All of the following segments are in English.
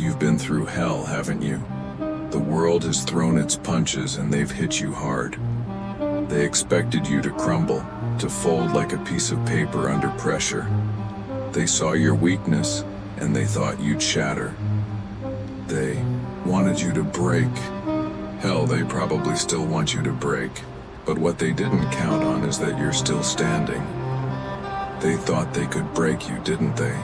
You've been through hell, haven't you? The world has thrown its punches and they've hit you hard. They expected you to crumble, to fold like a piece of paper under pressure. They saw your weakness and they thought you'd shatter. They wanted you to break. Hell, they probably still want you to break. But what they didn't count on is that you're still standing. They thought they could break you, didn't they?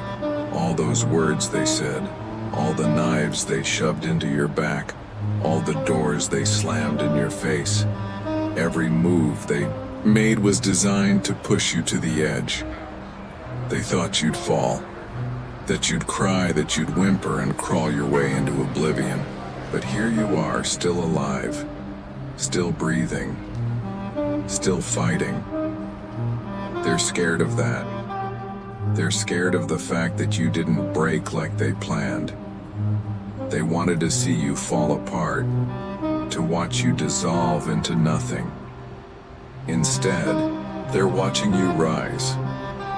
All those words they said, all the knives they shoved into your back, all the doors they slammed in your face. Every move they made was designed to push you to the edge. They thought you'd fall, that you'd cry, that you'd whimper and crawl your way into oblivion. But here you are, still alive, still breathing, still fighting. They're scared of that. They're scared of the fact that you didn't break like they planned. They wanted to see you fall apart, to watch you dissolve into nothing. Instead, they're watching you rise,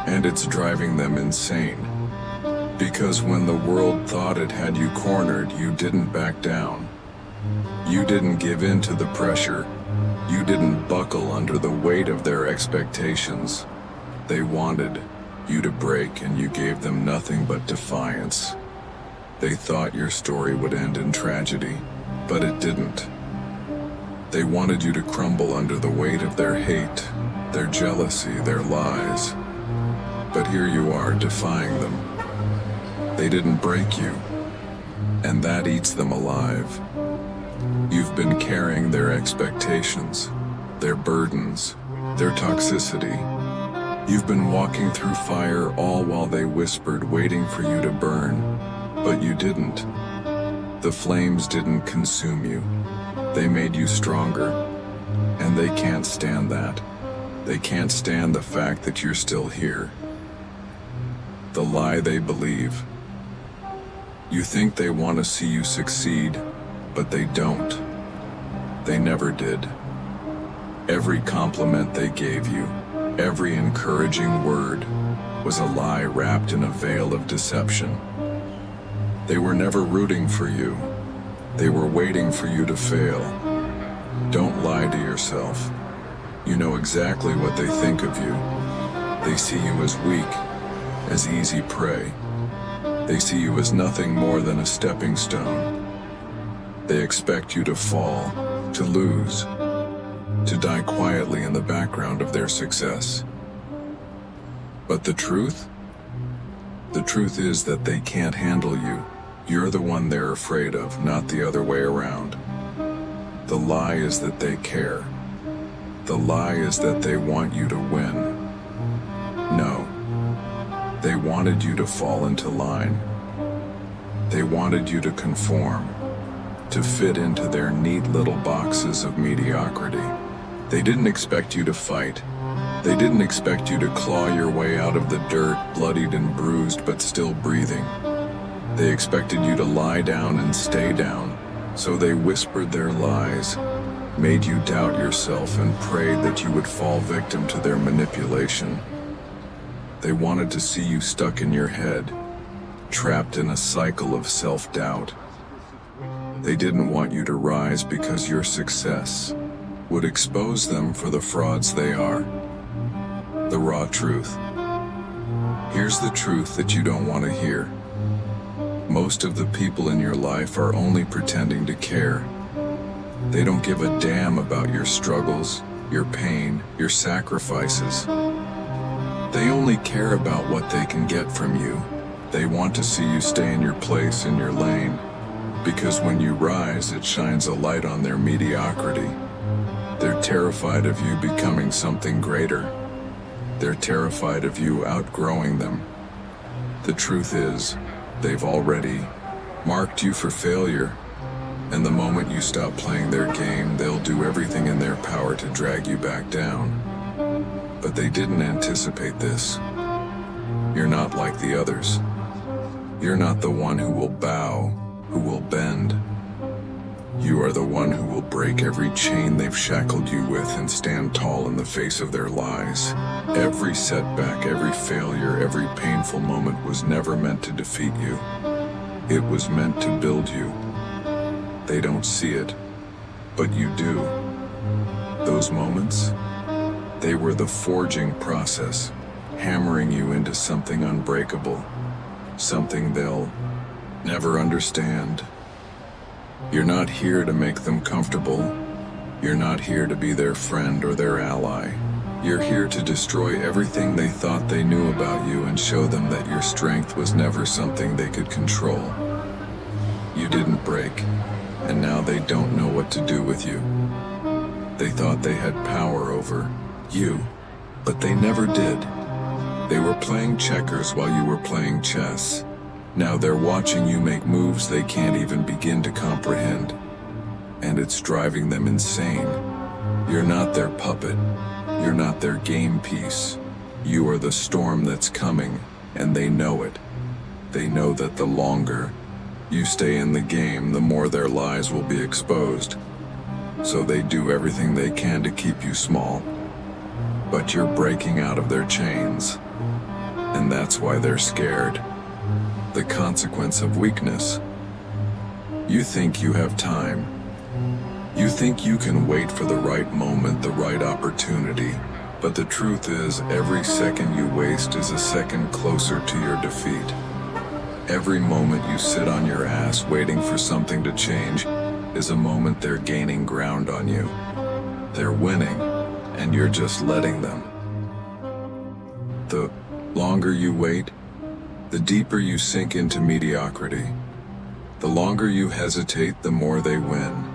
and it's driving them insane. Because when the world thought it had you cornered, you didn't back down. You didn't give in to the pressure. You didn't buckle under the weight of their expectations. They wanted you to break, and you gave them nothing but defiance. They thought your story would end in tragedy, but it didn't. They wanted you to crumble under the weight of their hate, their jealousy, their lies. But here you are, defying them. They didn't break you, and that eats them alive. You've been carrying their expectations, their burdens, their toxicity. You've been walking through fire all while they whispered, waiting for you to burn. But you didn't. The flames didn't consume you. They made you stronger. And they can't stand that. They can't stand the fact that you're still here. The lie they believe. You think they want to see you succeed, but they don't. They never did. Every compliment they gave you, every encouraging word, was a lie wrapped in a veil of deception. They were never rooting for you. They were waiting for you to fail. Don't lie to yourself. You know exactly what they think of you. They see you as weak, as easy prey. They see you as nothing more than a stepping stone. They expect you to fall, to lose, to die quietly in the background of their success. But the truth? The truth is that they can't handle you. You're the one they're afraid of, not the other way around. The lie is that they care. The lie is that they want you to win. No. They wanted you to fall into line. They wanted you to conform, to fit into their neat little boxes of mediocrity. They didn't expect you to fight. They didn't expect you to claw your way out of the dirt, bloodied and bruised, but still breathing. They expected you to lie down and stay down, so they whispered their lies, made you doubt yourself, and prayed that you would fall victim to their manipulation. They wanted to see you stuck in your head, trapped in a cycle of self-doubt. They didn't want you to rise because your success would expose them for the frauds they are. The raw truth. Here's the truth that you don't want to hear. Most of the people in your life are only pretending to care. They don't give a damn about your struggles, your pain, your sacrifices. They only care about what they can get from you. They want to see you stay in your place, in your lane. Because when you rise, it shines a light on their mediocrity. They're terrified of you becoming something greater. They're terrified of you outgrowing them. The truth is, they've already marked you for failure. And the moment you stop playing their game, they'll do everything in their power to drag you back down. But they didn't anticipate this. You're not like the others. You're not the one who will bow, who will bend. You are the one who will break every chain they've shackled you with and stand tall in the face of their lies. Every setback, every failure, every painful moment was never meant to defeat you. It was meant to build you. They don't see it, but you do. Those moments, they were the forging process, hammering you into something unbreakable, something they'll never understand. You're not here to make them comfortable. You're not here to be their friend or their ally. You're here to destroy everything they thought they knew about you and show them that your strength was never something they could control. You didn't break, and now they don't know what to do with you. They thought they had power over you, but they never did. They were playing checkers while you were playing chess. Now they're watching you make moves they can't even begin to comprehend. And it's driving them insane. You're not their puppet. You're not their game piece. You are the storm that's coming, and they know it. They know that the longer you stay in the game, the more their lies will be exposed. So they do everything they can to keep you small. But you're breaking out of their chains. And that's why they're scared. The consequence of weakness. You think you have time. You think you can wait for the right moment, the right opportunity. But the truth is, every second you waste is a second closer to your defeat. Every moment you sit on your ass waiting for something to change is a moment they're gaining ground on you. They're winning, and you're just letting them. The longer you wait, the deeper you sink into mediocrity. The longer you hesitate, the more they win.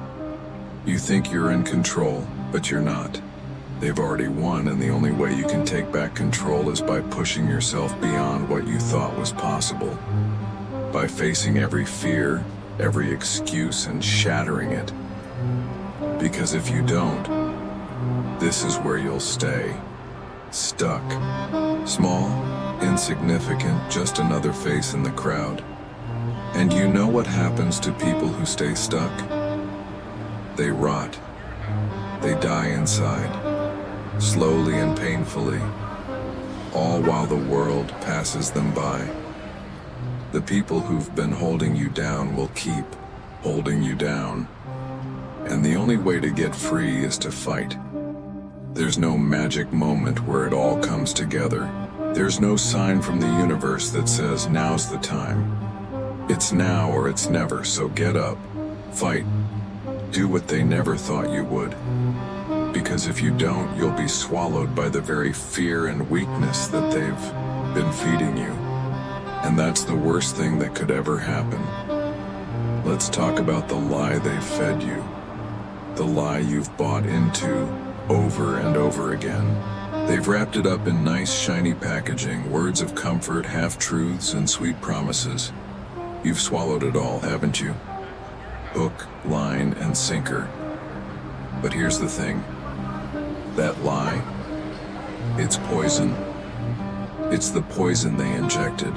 You think you're in control, but you're not. They've already won, and the only way you can take back control is by pushing yourself beyond what you thought was possible. By facing every fear, every excuse, and shattering it. Because if you don't, this is where you'll stay. Stuck. Small, insignificant, just another face in the crowd. And you know what happens to people who stay stuck? They rot. They die inside, slowly and painfully, all while the world passes them by. The people who've been holding you down will keep holding you down. And the only way to get free is to fight. There's no magic moment where it all comes together. There's no sign from the universe that says now's the time. It's now or it's never, so get up, fight, do what they never thought you would. Because if you don't, you'll be swallowed by the very fear and weakness that they've been feeding you. And that's the worst thing that could ever happen. Let's talk about the lie they've fed you. The lie you've bought into over and over again. They've wrapped it up in nice, shiny packaging, words of comfort, half-truths, and sweet promises. You've swallowed it all, haven't you? Hook, line, and sinker. But here's the thing. That lie, it's poison. It's the poison they injected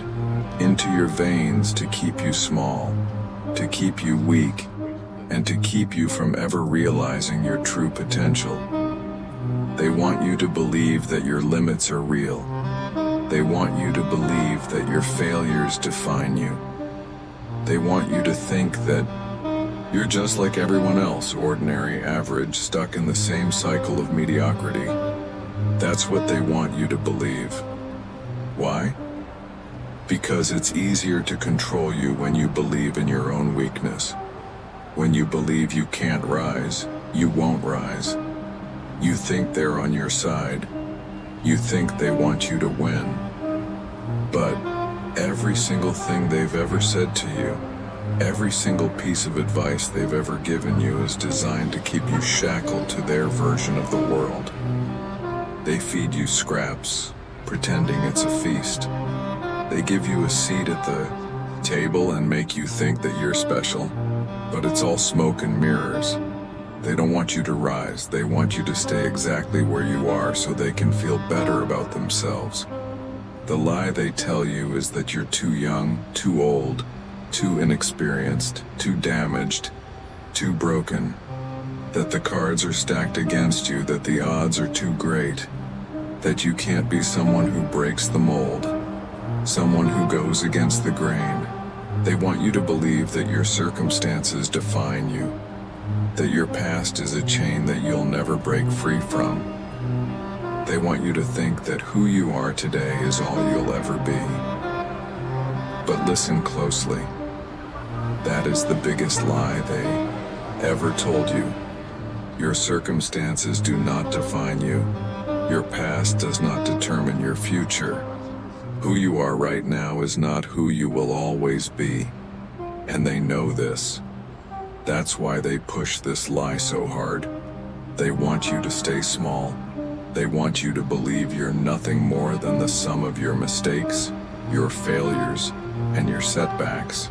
into your veins to keep you small, to keep you weak, and to keep you from ever realizing your true potential. They want you to believe that your limits are real. They want you to believe that your failures define you. They want you to think that you're just like everyone else, ordinary, average, stuck in the same cycle of mediocrity. That's what they want you to believe. Why? Because it's easier to control you when you believe in your own weakness. When you believe you can't rise, you won't rise. You think they're on your side. You think they want you to win. But every single thing they've ever said to you, every single piece of advice they've ever given you is designed to keep you shackled to their version of the world. They feed you scraps, pretending it's a feast. They give you a seat at the table and make you think that you're special, but it's all smoke and mirrors. They don't want you to rise. They want you to stay exactly where you are so they can feel better about themselves. The lie they tell you is that you're too young, too old, too inexperienced, too damaged, too broken, that the cards are stacked against you, that the odds are too great, that you can't be someone who breaks the mold, someone who goes against the grain, They want you to believe that your circumstances define you, that your past is a chain that you'll never break free from. They want you to think that who you are today is all you'll ever be. But listen closely. That is the biggest lie they ever told you. Your circumstances do not define you. Your past does not determine your future. Who you are right now is not who you will always be. And they know this. That's why they push this lie so hard. They want you to stay small. They want you to believe you're nothing more than the sum of your mistakes, your failures, and your setbacks.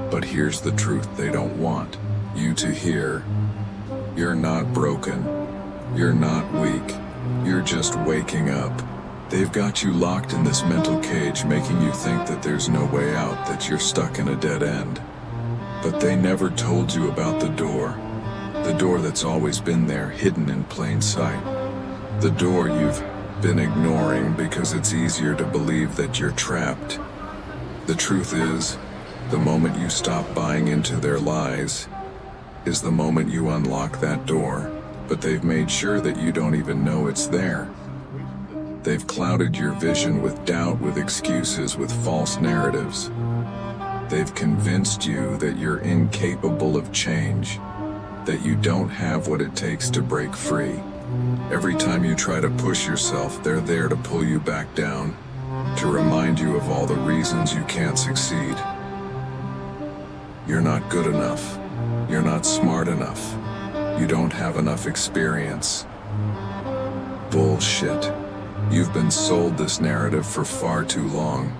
But here's the truth they don't want you to hear. You're not broken. You're not weak. You're just waking up. They've got you locked in this mental cage, making you think that there's no way out, that you're stuck in a dead end. But they never told you about the door that's always been there, hidden in plain sight. The door you've been ignoring because it's easier to believe that you're trapped. The truth is, the moment you stop buying into their lies is the moment you unlock that door, but they've made sure that you don't even know it's there. They've clouded your vision with doubt, with excuses, with false narratives. They've convinced you that you're incapable of change, that you don't have what it takes to break free. Every time you try to push yourself, they're there to pull you back down, to remind you of all the reasons you can't succeed. You're not good enough. You're not smart enough. You don't have enough experience. Bullshit. You've been sold this narrative for far too long.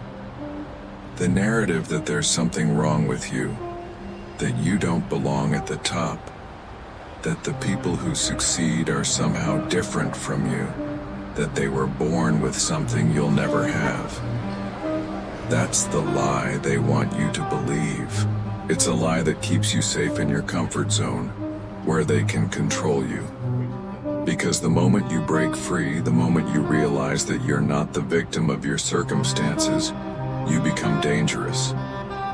The narrative that there's something wrong with you, that you don't belong at the top, that the people who succeed are somehow different from you, that they were born with something you'll never have. That's the lie they want you to believe. It's a lie that keeps you safe in your comfort zone, where they can control you. Because the moment you break free, the moment you realize that you're not the victim of your circumstances, you become dangerous.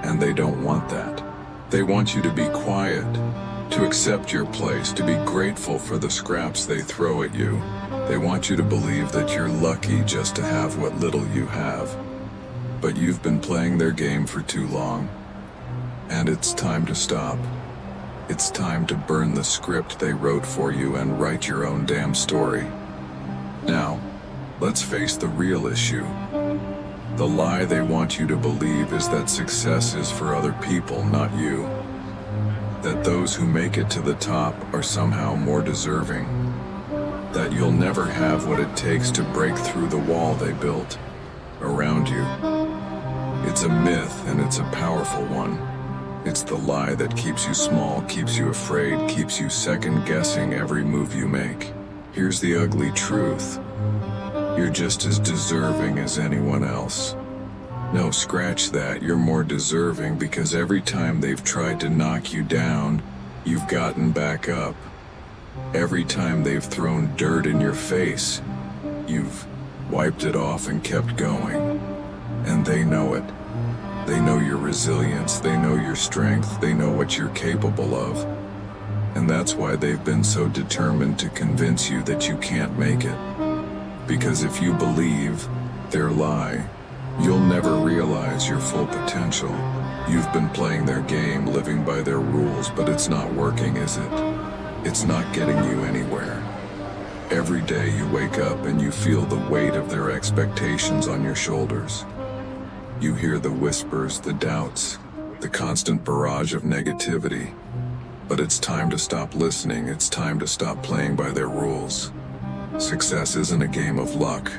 And they don't want that. They want you to be quiet, to accept your place, to be grateful for the scraps they throw at you. They want you to believe that you're lucky just to have what little you have. But you've been playing their game for too long. And it's time to stop. It's time to burn the script they wrote for you and write your own damn story. Now, let's face the real issue. The lie they want you to believe is that success is for other people, not you. That those who make it to the top are somehow more deserving. That you'll never have what it takes to break through the wall they built around you. It's a myth, and it's a powerful one. It's the lie that keeps you small, keeps you afraid, keeps you second-guessing every move you make. Here's the ugly truth. You're just as deserving as anyone else. No, scratch that. You're more deserving because every time they've tried to knock you down, you've gotten back up. Every time they've thrown dirt in your face, you've wiped it off and kept going. And they know it. They know your resilience, they know your strength, they know what you're capable of. And that's why they've been so determined to convince you that you can't make it. Because if you believe their lie, you'll never realize your full potential. You've been playing their game, living by their rules, but it's not working, is it? It's not getting you anywhere. Every day you wake up and you feel the weight of their expectations on your shoulders. You hear the whispers, the doubts, the constant barrage of negativity. But it's time to stop listening. It's time to stop playing by their rules. Success isn't a game of luck.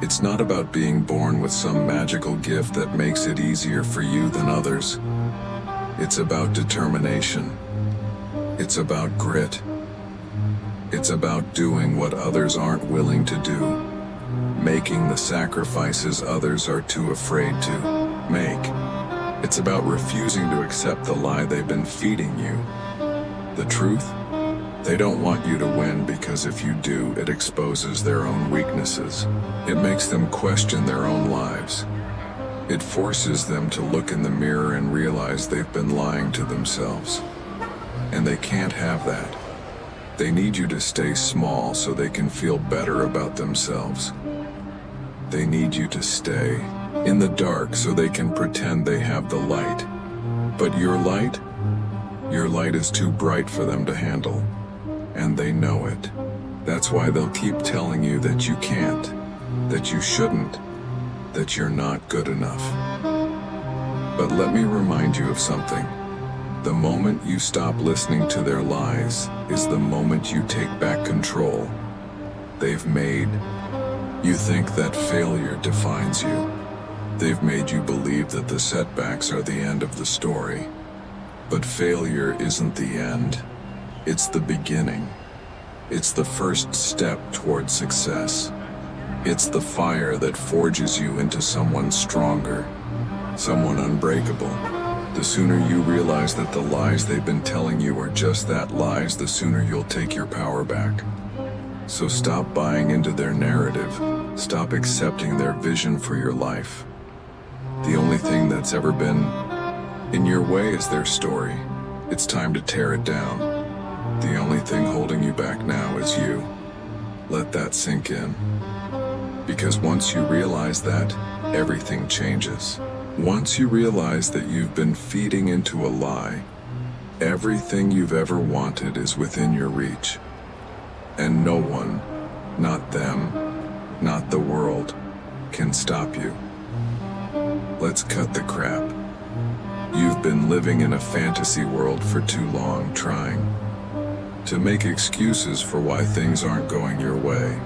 It's not about being born with some magical gift that makes it easier for you than others. It's about determination. It's about grit. It's about doing what others aren't willing to do. Making the sacrifices others are too afraid to make. It's about refusing to accept the lie they've been feeding you. The truth? They don't want you to win because if you do, it exposes their own weaknesses. It makes them question their own lives. It forces them to look in the mirror and realize they've been lying to themselves. And they can't have that. They need you to stay small so they can feel better about themselves. They need you to stay in the dark so they can pretend they have the light. But your light is too bright for them to handle. And they know it. That's why they'll keep telling you that you can't, that you shouldn't, that you're not good enough. But let me remind you of something. The moment you stop listening to their lies is the moment you take back control they've made. You think that failure defines you. They've made you believe that the setbacks are the end of the story. But failure isn't the end. It's the beginning. It's the first step toward success. It's the fire that forges you into someone stronger, someone unbreakable. The sooner you realize that the lies they've been telling you are just that, lies, the sooner you'll take your power back. So stop buying into their narrative. Stop accepting their vision for your life. The only thing that's ever been in your way is their story. It's time to tear it down. The only thing holding you back now is you. Let that sink in. Because once you realize that, everything changes. Once you realize that you've been feeding into a lie, everything you've ever wanted is within your reach. And no one, not them, not the world, can stop you. Let's cut the crap. You've been living in a fantasy world for too long, trying to make excuses for why things aren't going your way.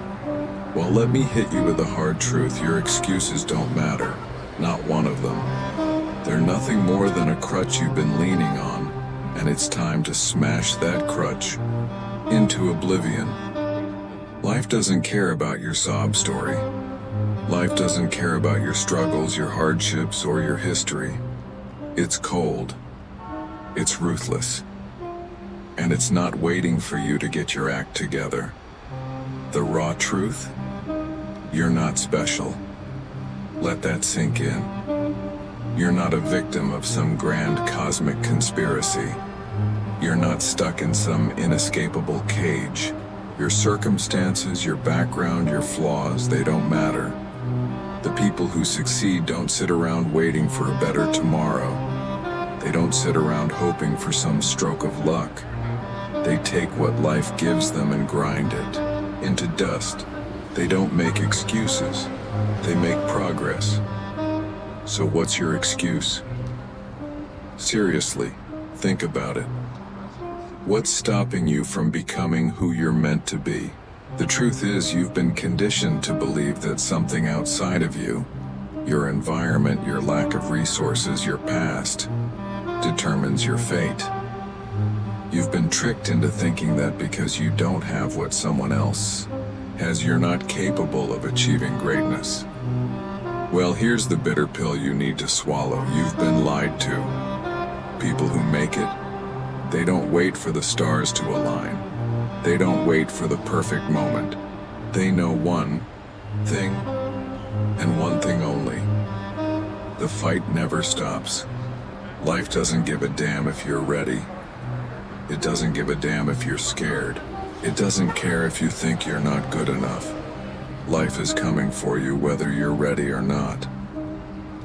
Well, let me hit you with the hard truth. Your excuses don't matter. Not one of them. They're nothing more than a crutch you've been leaning on, and it's time to smash that crutch into oblivion. Life doesn't care about your sob story. Life doesn't care about your struggles, your hardships, or your history. It's cold. It's ruthless. And it's not waiting for you to get your act together. The raw truth? You're not special. Let that sink in. You're not a victim of some grand cosmic conspiracy. You're not stuck in some inescapable cage. Your circumstances, your background, your flaws, they don't matter. The people who succeed don't sit around waiting for a better tomorrow. They don't sit around hoping for some stroke of luck. They take what life gives them and grind it into dust. They don't make excuses. They make progress. So what's your excuse? Seriously, think about it. What's stopping you from becoming who you're meant to be? The truth is, you've been conditioned to believe that something outside of you, your environment, your lack of resources, your past, determines your fate. You've been tricked into thinking that because you don't have what someone else has, you're not capable of achieving greatness. Well, here's the bitter pill you need to swallow. You've been lied to. People who make it, they don't wait for the stars to align. They don't wait for the perfect moment. They know one thing, and one thing only. The fight never stops. Life doesn't give a damn if you're ready. It doesn't give a damn if you're scared. It doesn't care if you think you're not good enough. Life is coming for you whether you're ready or not.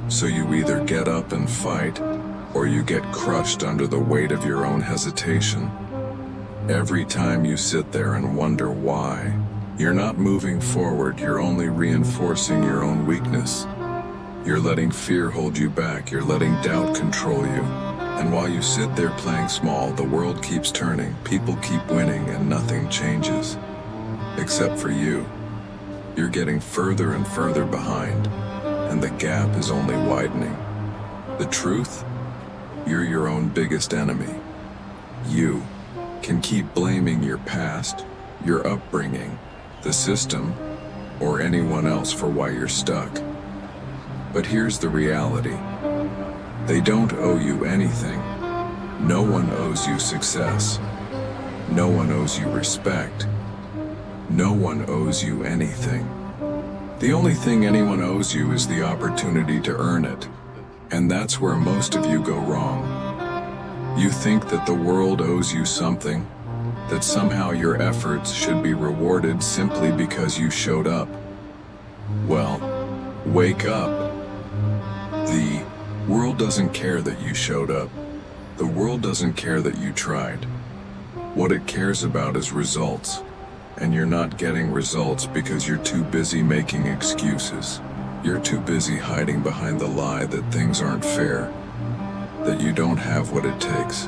So you either get up and fight, or you get crushed under the weight of your own hesitation. Every time you sit there and wonder why, you're not moving forward, you're only reinforcing your own weakness. You're letting fear hold you back, you're letting doubt control you. And while you sit there playing small, the world keeps turning, people keep winning, and nothing changes. Except for you. You're getting further and further behind, and the gap is only widening. The truth? You're your own biggest enemy. You can keep blaming your past, your upbringing, the system, or anyone else for why you're stuck. But here's the reality. They don't owe you anything. No one owes you success. No one owes you respect. No one owes you anything. The only thing anyone owes you is the opportunity to earn it. And that's where most of you go wrong. You think that the world owes you something, that somehow your efforts should be rewarded simply because you showed up. Well, wake up. The world doesn't care that you showed up. The world doesn't care that you tried. What it cares about is results. And you're not getting results because you're too busy making excuses. You're too busy hiding behind the lie that things aren't fair, that you don't have what it takes.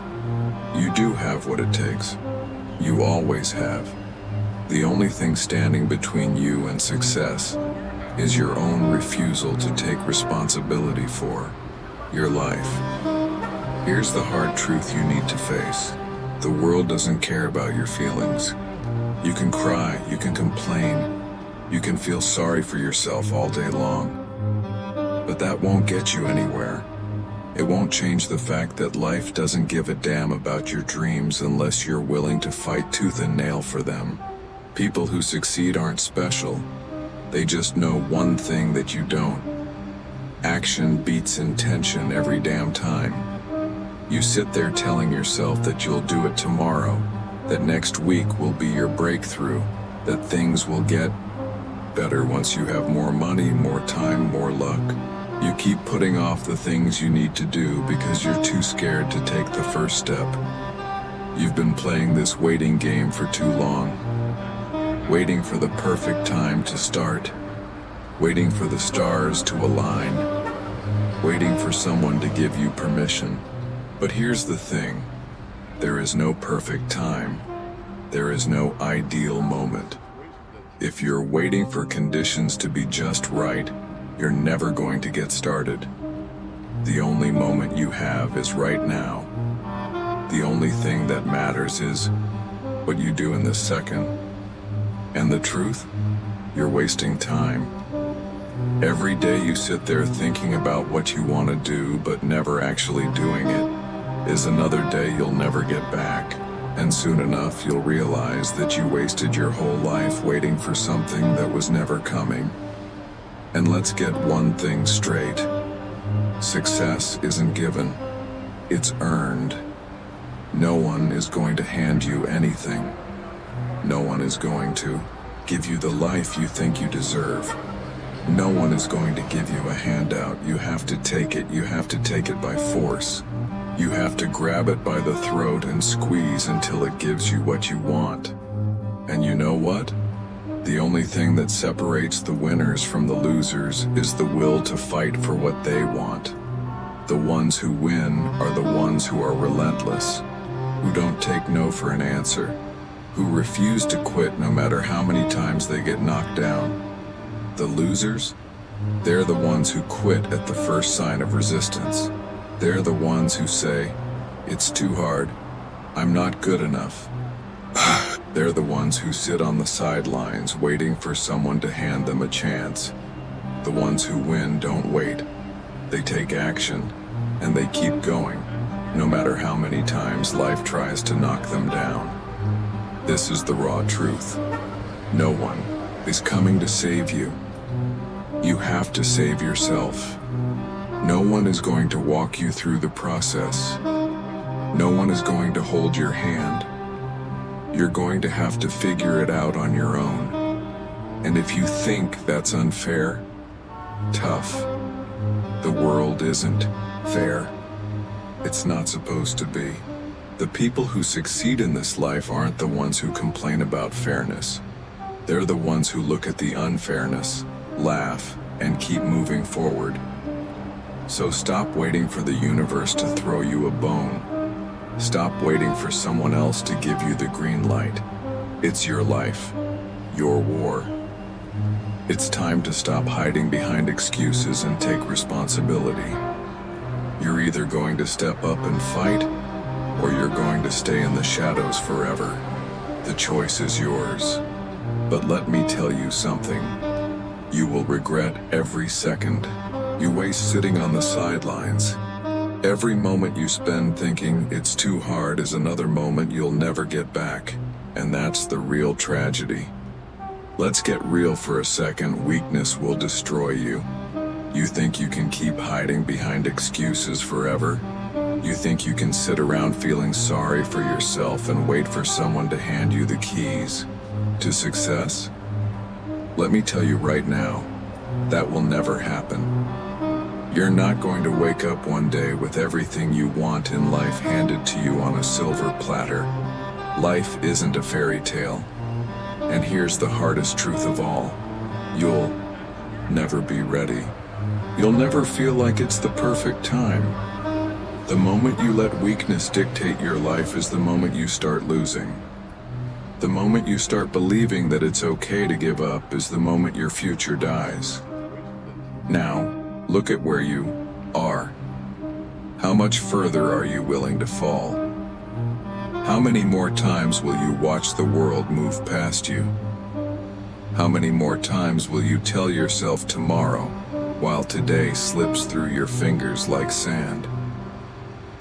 You do have what it takes. You always have. The only thing standing between you and success is your own refusal to take responsibility for your life. Here's the hard truth you need to face. The world doesn't care about your feelings. You can cry, you can complain, you can feel sorry for yourself all day long. But that won't get you anywhere. It won't change the fact that life doesn't give a damn about your dreams unless you're willing to fight tooth and nail for them. People who succeed aren't special. They just know one thing that you don't. Action beats intention every damn time. You sit there telling yourself that you'll do it tomorrow, that next week will be your breakthrough, that things will get better once you have more money, more time, more luck. You keep putting off the things you need to do because you're too scared to take the first step. You've been playing this waiting game for too long, waiting for the perfect time to start, waiting for the stars to align, waiting for someone to give you permission. But here's the thing. There is no perfect time. There is no ideal moment. If you're waiting for conditions to be just right, you're never going to get started. The only moment you have is right now. The only thing that matters is what you do in this second. And the truth? You're wasting time. Every day you sit there thinking about what you want to do but never actually doing it is another day you'll never get back, and soon enough you'll realize that you wasted your whole life waiting for something that was never coming. And let's get one thing straight. Success isn't given. It's earned. No one is going to hand you anything. No one is going to give you the life you think you deserve. No one is going to give you a handout. You have to take it. You have to take it by force. You have to grab it by the throat and squeeze until it gives you what you want. And you know what? The only thing that separates the winners from the losers is the will to fight for what they want. The ones who win are the ones who are relentless, who don't take no for an answer, who refuse to quit no matter how many times they get knocked down. The losers? They're the ones who quit at the first sign of resistance. They're the ones who say, "It's too hard. I'm not good enough." They're the ones who sit on the sidelines waiting for someone to hand them a chance. The ones who win don't wait. They take action, and they keep going, no matter how many times life tries to knock them down. This is the raw truth. No one is coming to save you. You have to save yourself. No one is going to walk you through the process. No one is going to hold your hand. You're going to have to figure it out on your own. And if you think that's unfair, tough. The world isn't fair. It's not supposed to be. The people who succeed in this life aren't the ones who complain about fairness. They're the ones who look at the unfairness, laugh, and keep moving forward. So stop waiting for the universe to throw you a bone. Stop waiting for someone else to give you the green light. It's your life, your war. It's time to stop hiding behind excuses and take responsibility. You're either going to step up and fight, or you're going to stay in the shadows forever. The choice is yours. But let me tell you something. You will regret every second you waste sitting on the sidelines. Every moment you spend thinking it's too hard is another moment you'll never get back. And that's the real tragedy. Let's get real for a second. Weakness will destroy you. You think you can keep hiding behind excuses forever? You think you can sit around feeling sorry for yourself and wait for someone to hand you the keys to success? Let me tell you right now, that will never happen. You're not going to wake up one day with everything you want in life handed to you on a silver platter. Life isn't a fairy tale. And here's the hardest truth of all. You'll never be ready. You'll never feel like it's the perfect time. The moment you let weakness dictate your life is the moment you start losing. The moment you start believing that it's okay to give up is the moment your future dies. Now, look at where you are. How much further are you willing to fall? How many more times will you watch the world move past you? How many more times will you tell yourself tomorrow, while today slips through your fingers like sand?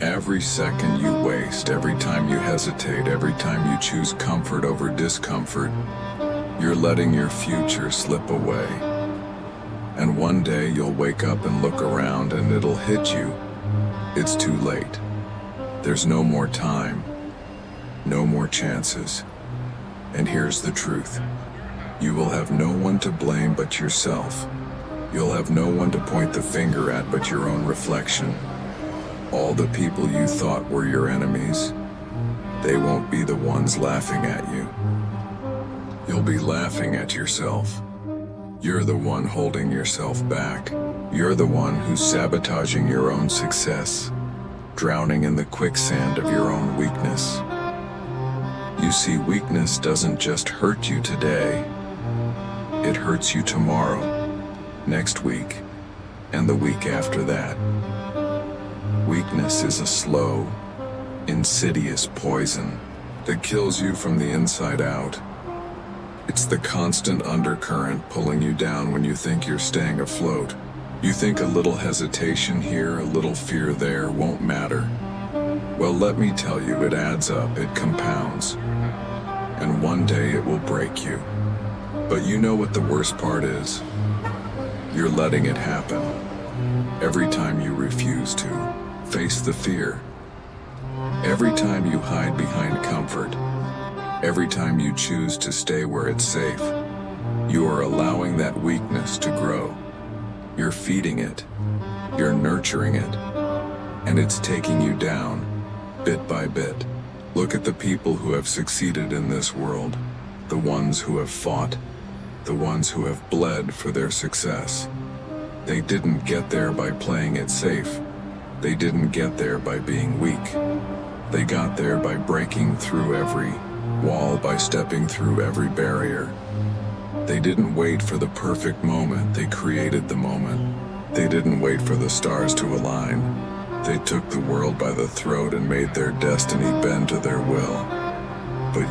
Every second you waste, every time you hesitate, every time you choose comfort over discomfort, you're letting your future slip away. And one day you'll wake up and look around and it'll hit you. It's too late. There's no more time. No more chances. And here's the truth. You will have no one to blame but yourself. You'll have no one to point the finger at but your own reflection. All the people you thought were your enemies, they won't be the ones laughing at you. You'll be laughing at yourself. You're the one holding yourself back. You're the one who's sabotaging your own success, drowning in the quicksand of your own weakness. You see, weakness doesn't just hurt you today. It hurts you tomorrow, next week, and the week after that. Weakness is a slow, insidious poison that kills you from the inside out. It's the constant undercurrent pulling you down when you think you're staying afloat. You think a little hesitation here, a little fear there won't matter. Well, let me tell you, it adds up, it compounds. And one day it will break you. But you know what the worst part is? You're letting it happen. Every time you refuse to face the fear. Every time you hide behind comfort. Every time you choose to stay where it's safe. You are allowing that weakness to grow. You're feeding it. You're nurturing it. And it's taking you down, bit by bit. Look at the people who have succeeded in this world. The ones who have fought. The ones who have bled for their success. They didn't get there by playing it safe. They didn't get there by being weak. They got there by breaking through every wall, by stepping through every barrier. They didn't wait for the perfect moment, they created the moment. They didn't wait for the stars to align. They took the world by the throat and made their destiny bend to their will. But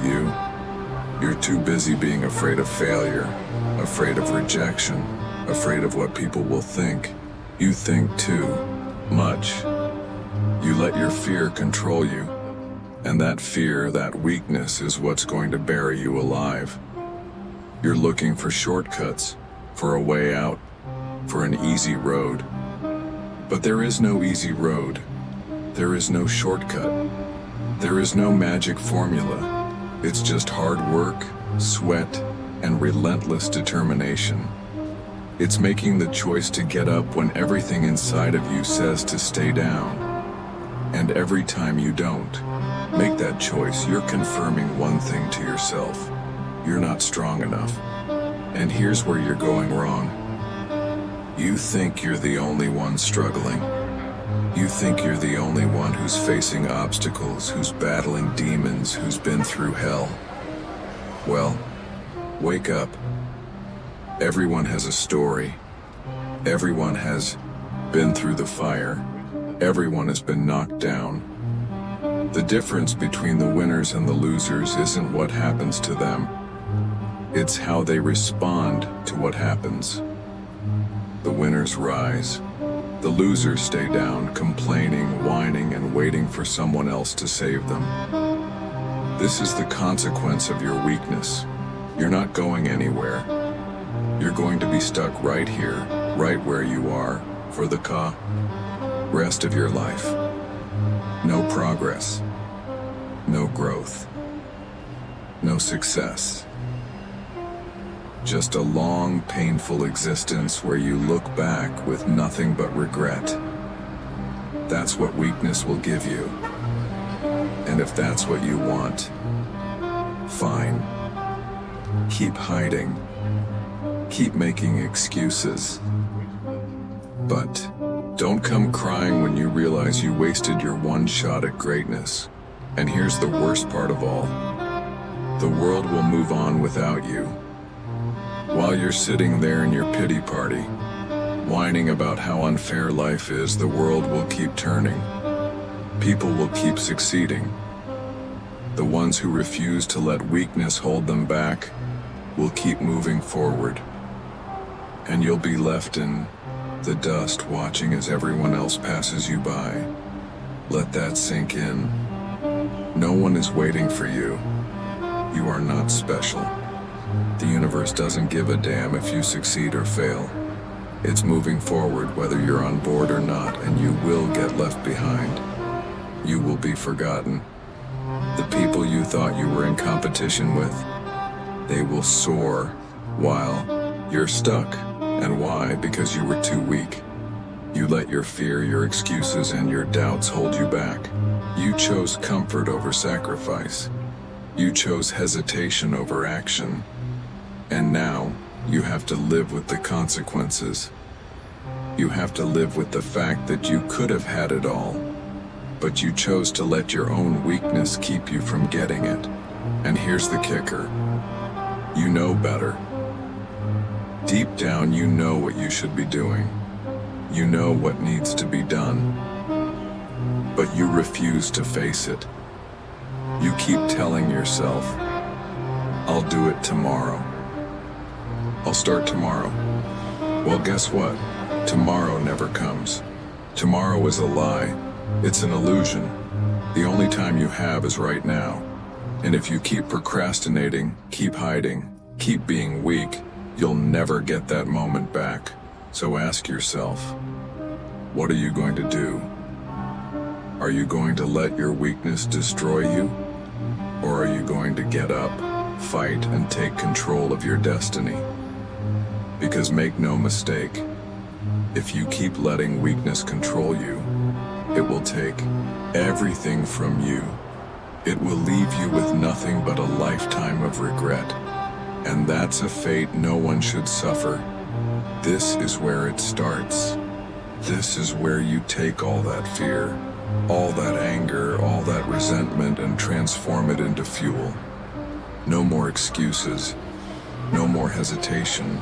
you're too busy being afraid of failure, afraid of rejection, afraid of what people will think. You think too much. You let your fear control you. And that fear, that weakness is what's going to bury you alive. You're looking for shortcuts, for a way out, for an easy road. But there is no easy road. There is no shortcut. There is no magic formula. It's just hard work, sweat, and relentless determination. It's making the choice to get up when everything inside of you says to stay down. And every time you don't make that choice, you're confirming one thing to yourself. You're not strong enough. And here's where you're going wrong. You think you're the only one struggling. You think you're the only one who's facing obstacles, who's battling demons, who's been through hell. Well, wake up. Everyone has a story. Everyone has been through the fire. Everyone has been knocked down. The difference between the winners and the losers isn't what happens to them. It's how they respond to what happens. The winners rise. The losers stay down, complaining, whining, and waiting for someone else to save them. This is the consequence of your weakness. You're not going anywhere. You're going to be stuck right here, right where you are, for the rest of your life. No progress. No growth. No success. Just a long, painful existence where you look back with nothing but regret. That's what weakness will give you. And if that's what you want, fine. Keep hiding. Keep making excuses. But don't come crying when you realize you wasted your one shot at greatness. And here's the worst part of all. The world will move on without you. While you're sitting there in your pity party, whining about how unfair life is, the world will keep turning. People will keep succeeding. The ones who refuse to let weakness hold them back will keep moving forward. And you'll be left in the dust watching as everyone else passes you by. Let that sink in. No one is waiting for you. You are not special. The universe doesn't give a damn if you succeed or fail. It's moving forward whether you're on board or not, and you will get left behind. You will be forgotten. The people you thought you were in competition with, they will soar while you're stuck. And why? Because you were too weak. You let your fear, your excuses, and your doubts hold you back. You chose comfort over sacrifice. You chose hesitation over action. And now, you have to live with the consequences. You have to live with the fact that you could have had it all, but you chose to let your own weakness keep you from getting it. And here's the kicker. You know better. Deep down, you know what you should be doing. You know what needs to be done. But you refuse to face it. You keep telling yourself, I'll do it tomorrow. I'll start tomorrow. Well, guess what? Tomorrow never comes. Tomorrow is a lie. It's an illusion. The only time you have is right now. And if you keep procrastinating, keep hiding, keep being weak, you'll never get that moment back. So ask yourself, what are you going to do? Are you going to let your weakness destroy you? Or are you going to get up, fight, and take control of your destiny? Because make no mistake, if you keep letting weakness control you, it will take everything from you. It will leave you with nothing but a lifetime of regret. And that's a fate no one should suffer. This is where it starts. This is where you take all that fear, all that anger, all that resentment, and transform it into fuel. No more excuses. No more hesitation.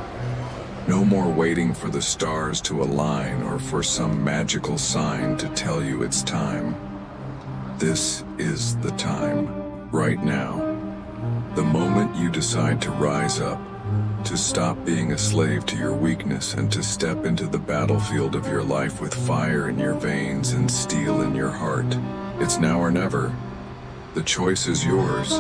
No more waiting for the stars to align or for some magical sign to tell you it's time. This is the time, right now. The moment you decide to rise up, to stop being a slave to your weakness and to step into the battlefield of your life with fire in your veins and steel in your heart. It's now or never. The choice is yours.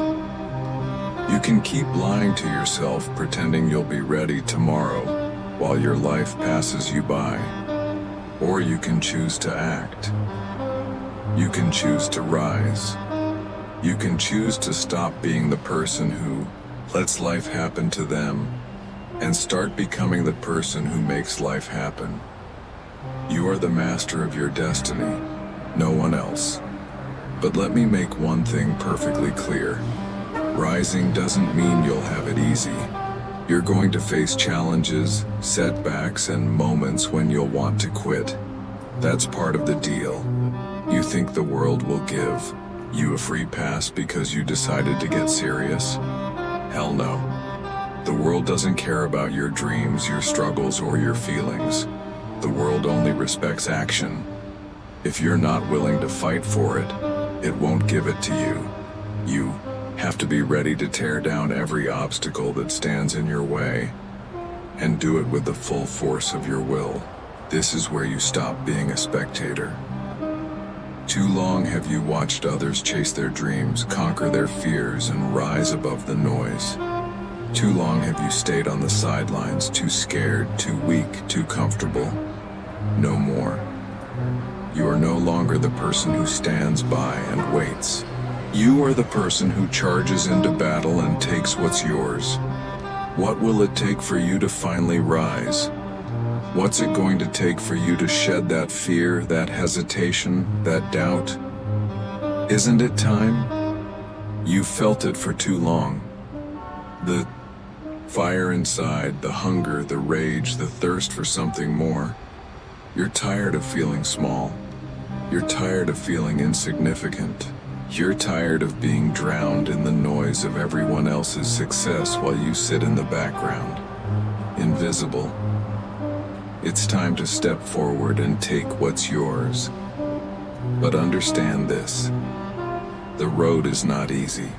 You can keep lying to yourself, pretending you'll be ready tomorrow while your life passes you by. Or you can choose to act. You can choose to rise. You can choose to stop being the person who lets life happen to them and start becoming the person who makes life happen. You are the master of your destiny, no one else. But let me make one thing perfectly clear. Rising doesn't mean you'll have it easy. You're going to face challenges, setbacks, and moments when you'll want to quit. That's part of the deal. You think the world will give you a free pass because you decided to get serious? Hell no. The world doesn't care about your dreams, your struggles, or your feelings. The world only respects action. If you're not willing to fight for it, it won't give it to you. You have to be ready to tear down every obstacle that stands in your way, and do it with the full force of your will. This is where you stop being a spectator. Too long have you watched others chase their dreams, conquer their fears, and rise above the noise. Too long have you stayed on the sidelines, too scared, too weak, too comfortable. No more. You are no longer the person who stands by and waits. You are the person who charges into battle and takes what's yours. What will it take for you to finally rise? What's it going to take for you to shed that fear, that hesitation, that doubt? Isn't it time? You've felt it for too long. The fire inside, the hunger, the rage, the thirst for something more. You're tired of feeling small. You're tired of feeling insignificant. You're tired of being drowned in the noise of everyone else's success while you sit in the background, invisible. It's time to step forward and take what's yours. But understand this, the road is not easy.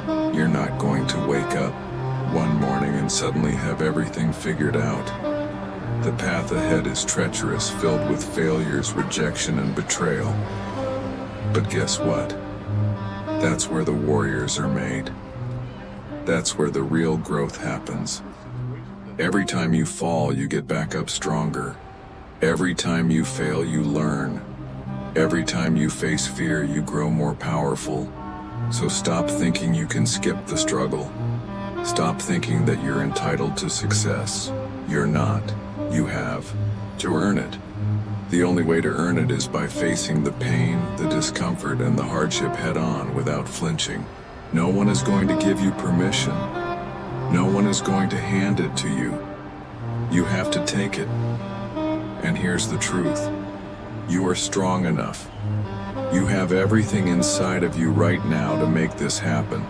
You're not going to wake up one morning and suddenly have everything figured out. The path ahead is treacherous, filled with failures, rejection, and betrayal. But guess what? That's where the warriors are made. That's where the real growth happens. Every time you fall, you get back up stronger. Every time you fail, you learn. Every time you face fear, you grow more powerful. So stop thinking you can skip the struggle. Stop thinking that you're entitled to success. You're not. You have to earn it. The only way to earn it is by facing the pain, the discomfort, and the hardship head on without flinching. No one is going to give you permission. No one is going to hand it to you. You have to take it. And here's the truth. You are strong enough. You have everything inside of you right now to make this happen.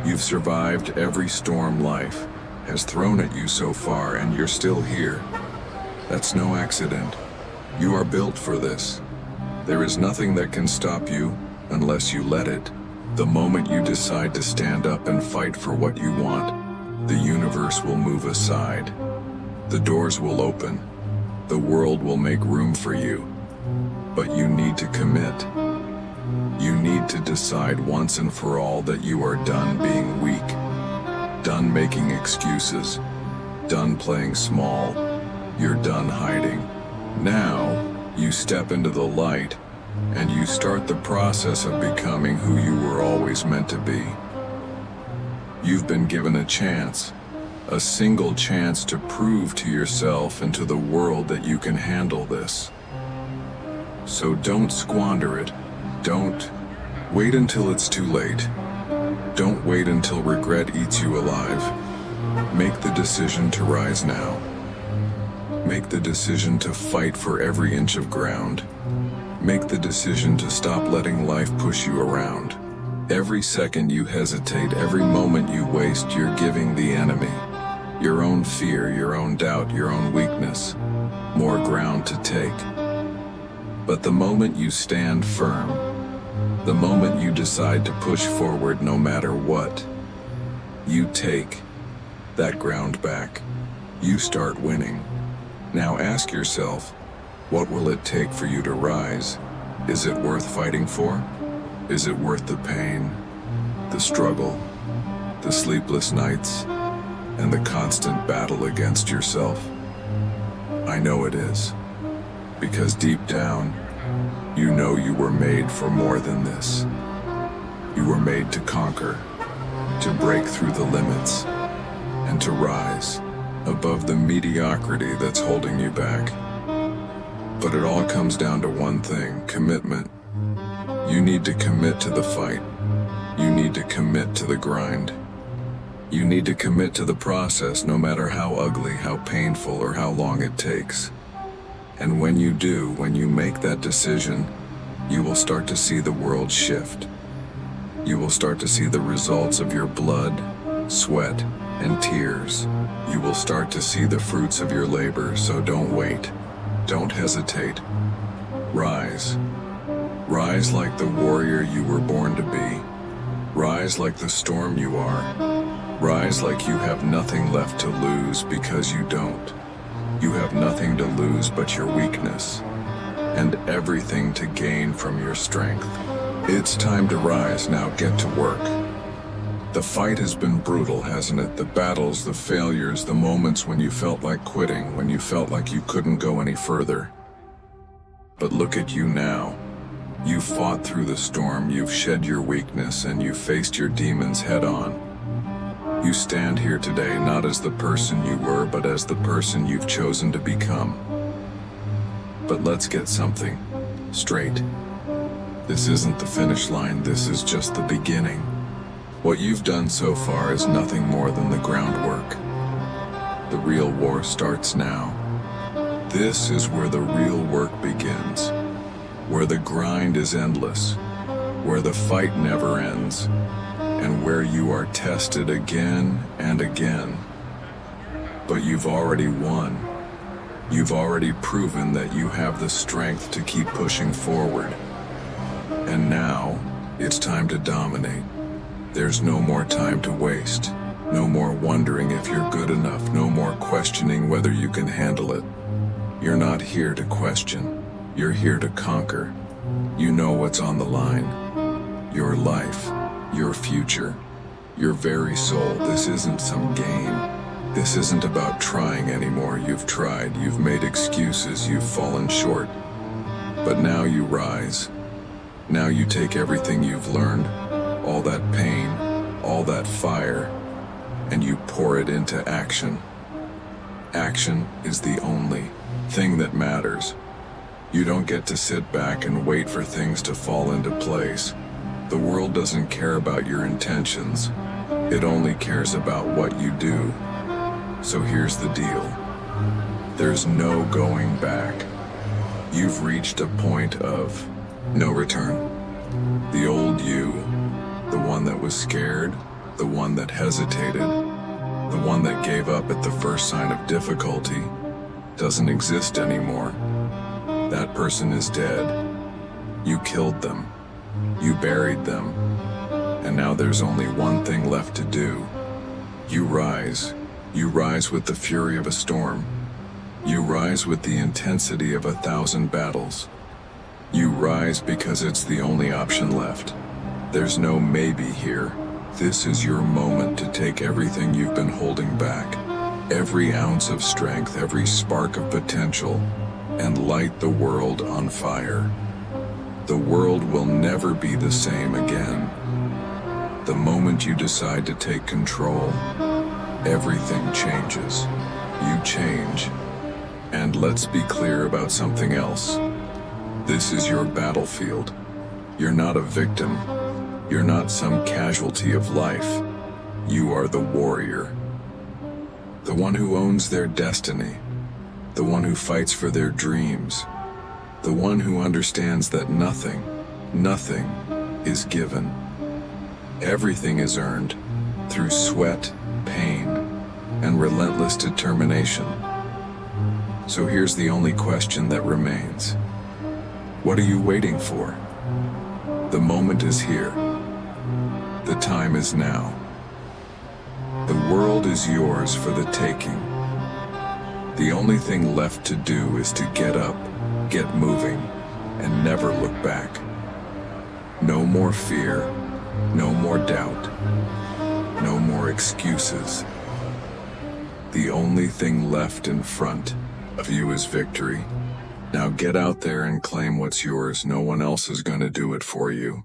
You've survived every storm life has thrown at you so far, and you're still here. That's no accident. You are built for this. There is nothing that can stop you unless you let it. The moment you decide to stand up and fight for what you want, the universe will move aside. The doors will open. The world will make room for you. But you need to commit. You need to decide once and for all that you are done being weak. Done making excuses. Done playing small. You're done hiding. Now, you step into the light, and you start the process of becoming who you were always meant to be. You've been given a chance, a single chance to prove to yourself and to the world that you can handle this. So don't squander it. Don't wait until it's too late. Don't wait until regret eats you alive. Make the decision to rise now. Make the decision to fight for every inch of ground. Make the decision to stop letting life push you around. Every second you hesitate, every moment you waste, you're giving the enemy, your own fear, your own doubt, your own weakness, more ground to take. But the moment you stand firm, the moment you decide to push forward no matter what, you take that ground back. You start winning. Now ask yourself, what will it take for you to rise? Is it worth fighting for? Is it worth the pain, the struggle, the sleepless nights, and the constant battle against yourself? I know it is, because deep down, you know you were made for more than this. You were made to conquer, to break through the limits, and to rise above the mediocrity that's holding you back. But it all comes down to one thing: commitment. You need to commit to the fight. You need to commit to the grind. You need to commit to the process, no matter how ugly, how painful, or how long it takes. And when you do, when you make that decision, you will start to see the world shift. You will start to see the results of your blood, sweat, and tears. You will start to see the fruits of your labor, so don't wait. Don't hesitate. Rise. Rise like the warrior you were born to be. Rise like the storm you are. Rise like you have nothing left to lose, because you don't. You have nothing to lose but your weakness, and everything to gain from your strength. It's time to rise. Now get to work. The fight has been brutal, hasn't it? The battles, the failures, the moments when you felt like quitting, when you felt like you couldn't go any further. But look at you now. You've fought through the storm, you've shed your weakness, and you've faced your demons head on. You stand here today not as the person you were, but as the person you've chosen to become. But let's get something straight. This isn't the finish line, this is just the beginning. What you've done so far is nothing more than the groundwork. The real war starts now. This is where the real work begins, where the grind is endless, where the fight never ends, and where you are tested again and again. But you've already won. You've already proven that you have the strength to keep pushing forward. And now, it's time to dominate. There's no more time to waste. No more wondering if you're good enough. No more questioning whether you can handle it. You're not here to question. You're here to conquer. You know what's on the line. Your life, your future, your very soul. This isn't some game. This isn't about trying anymore. You've tried, you've made excuses, you've fallen short. But now you rise. Now you take everything you've learned, all that pain, all that fire, and you pour it into action. Action is the only thing that matters. You don't get to sit back and wait for things to fall into place. The world doesn't care about your intentions. It only cares about what you do. So here's the deal. There's no going back. You've reached a point of no return. The old you, the one that was scared, the one that hesitated, the one that gave up at the first sign of difficulty, doesn't exist anymore. That person is dead. You killed them. You buried them. And now there's only one thing left to do. You rise. You rise with the fury of a storm. You rise with the intensity of 1,000 battles. You rise because it's the only option left. There's no maybe here. This is your moment to take everything you've been holding back, every ounce of strength, every spark of potential, and light the world on fire. The world will never be the same again. The moment you decide to take control, everything changes. You change. And let's be clear about something else. This is your battlefield. You're not a victim. You're not some casualty of life. You are the warrior. The one who owns their destiny. The one who fights for their dreams. The one who understands that nothing is given. Everything is earned through sweat, pain, and relentless determination. So here's the only question that remains. What are you waiting for? The moment is here. The time is now. The world is yours for the taking. The only thing left to do is to get up, get moving, and never look back. No more fear, no more doubt, no more excuses. The only thing left in front of you is victory. Now get out there and claim what's yours. No one else is going to do it for you.